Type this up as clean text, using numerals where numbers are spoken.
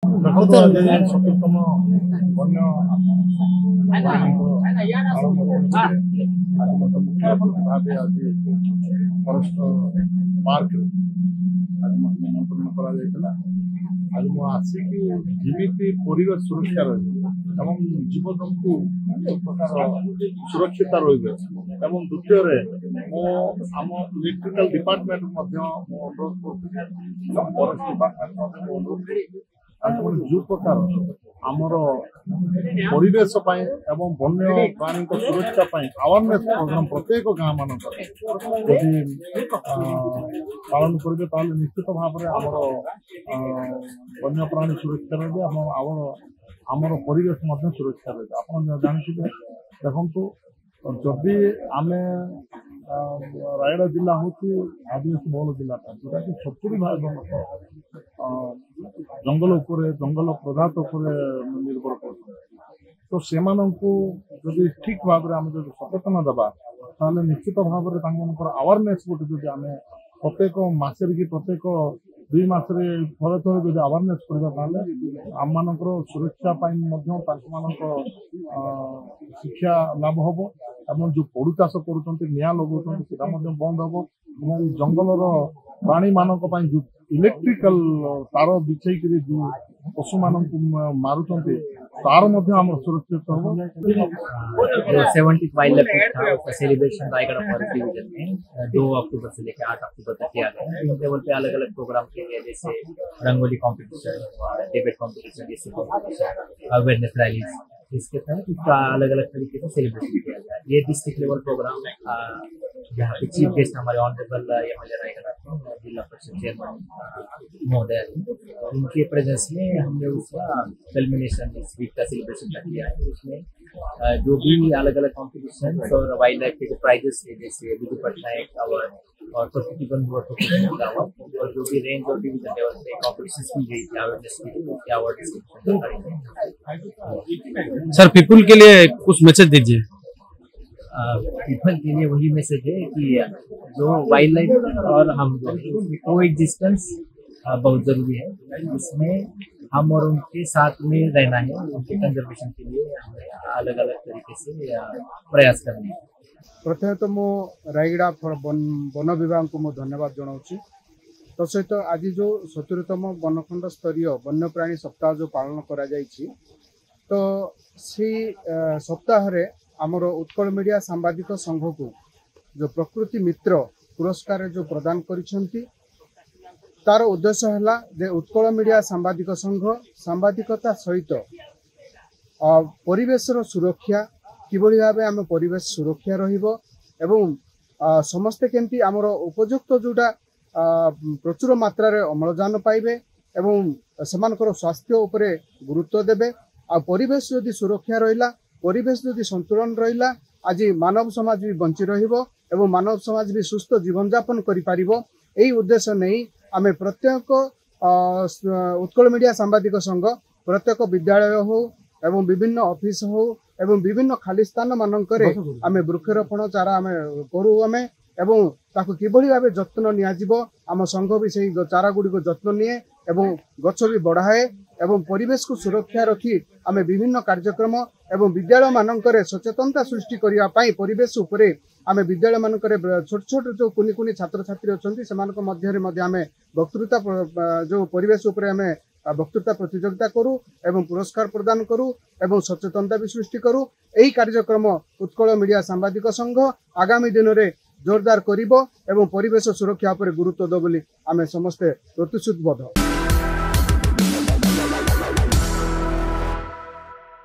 सततम वन्य भाव आज फरेस्ट पार्क आज निमंत्रण कर आज मुझे जमी परिवेश सुरक्षा रही जीवजंतु सुरक्षित रही द्वितीय आम इलेक्ट्रिकल डिपार्टमेंट अनुरोध कर फरेस्ट डिपार्टमेंट अनुरोध जो प्रकार आमर परिवेश एवं वन्य प्राणी सुरक्षा अवेयरनेस प्रोग्राम प्रत्येक गाँ मान पालन करेंगे निश्चित भाव में आमर वन्य प्राणी सुरक्षा रही आमर परिवेश सुरक्षा रही आप जानते देखु जदि आम रायगढ़ जिला हूँ आदिवासी बहुल जिला जोटा कि 70% जंगल जंगल पदार्थ निर्भर कर तो से जदि ठीक भाव में जो सचेतन देवा निश्चित भाव में अवेयरनेस गोटे आम प्रत्येक मसरे कि प्रत्येक 2 मासरे थोड़े थोड़े जो अवेयरनेस करवा आम मान सुरक्षा शिक्षा लाभ हम एवं जो पोड़ू चाष कर निआ लगे बंद हम जंगल प्राणी मानक जो इलेक्ट्रिकल तार बिछेक जो पशु मान मारुंट तार सुरक्षित हम 70th वाइल्ड लाइफ था उसका सेलिब्रेशन रायगढ़ फॉरेस्ट डिवीजन में 2 अक्टूबर से लेकर 8 अक्टूबर तक किया गया। इन लेवल पे अलग अलग प्रोग्राम किए गए जैसे रंगोली कंपटीशन, डिबेट कंपटीशन, जैसे कंपटीशन, अवेयरनेस रैलीज, इसके तहत इसका अलग अलग तरीके से सेलिब्रेशन किया गया। ये डिस्ट्रिक्ट लेवल प्रोग्राम जहाँ पे चीफ गेस्ट हमारे ऑनरेबल एमएलए रायगढ़ जिला परिषद चेयरमैन महोदय, उनके प्रेजेंस में हमने उसका कल्मिनेशन इस वीक का सेलिब्रेशन किया है। उसमें जो भी अलग अलग कॉम्पिटिशन और वाइल्ड लाइफ के जो प्राइजेस थे जैसे विजु पटनायक अवार्ड और प्रतिबंध अवार्ड और जो भी रेंज और डिवीजन लेवल पे कॉम्पिटिशन की गई थी अवेयरनेस की उसके अवार्ड सर पीपल के लिए कुछ मैसेज दीजिए। पीपल के लिए वही मैसेज है कि जो वाइल्ड लाइफ और हम उसमें को एग्जिस्टेंस बहुत जरूरी है। इसमें हम और उनके साथ में रहना है, उनके कंजर्वेशन के लिए हमें अलग अलग तरीके से प्रयास करना है। प्रथम तो मो रायगढ़ वन विभाग को धन्यवाद जनाऊँ। तो सहित आज जो 70तम वनखंड स्तरीय वन्यप्राणी सप्ताह जो पालन करा जायछि तो सी सप्ताह रे आमर उत्कल मीडिया सांबादिक संघ को जो प्रकृति मित्र पुरस्कार जो प्रदान करिसेंती तार उद्देश्य है जे उत्कल मीडिया सांबादिक संघ सांबादिकता सहित परिवेशर सुरक्षा किभली भाव आम परिवेश सुरक्षा रहिबो एवं समस्ते केमती आमर उपयुक्त जोटा प्रचुर मात्रा रे अम्लजान पाइबे एवं सेमानकर स्वास्थ्य उपरे गुरुत्व देबे। आ परिवेश यदि सुरक्षा रहिला, परिवेश यदि संतुलन रहिला, आज मानव समाज भी बंची रहिबो एवं मानव समाज भी सुस्थ जीवन यापन करि पारिबो। एही उद्देश्य नहीं आमे प्रत्येक उत्कल मीडिया सांबादिक संघ प्रत्येक विद्यालय हो एवं विभिन्न ऑफिस हो एवं विभिन्न खाली स्थान मानकरे आमे वृक्षरोपण चारा आमे करू आमे एवं ताकू किभली भाबे जत्न नियाजिबो आम संघ भी सेही चारा गुडी को जत्न निये एवं गछ भी बढ़ाए एवं परिवेश को सुरक्षा रखी आमे विभिन्न कार्यक्रम एवं विद्यालय मानकरे सचेतनता सृष्टि करिया पाई परिवेश उपरे आमे विद्यालय मानकरे छोट छोट जो कुनी कुनी छात्र छात्री अछंती सेमानक मध्यरे मध्य आमे वक्तृता जो परिवेश उपरे आमे वक्तृता प्रतियोगिता करू एवं पुरस्कार प्रदान करू एवं सचेतनता भी सृष्टि करू। एही कार्यक्रम उत्कल मीडिया सांबादिक संघ आगामी दिन में जोरदार करिबो एवं परिवेश सुरक्षा पर गुरुत्व दो बोली आमे समस्ते प्रतिश्रुतिबद्ध।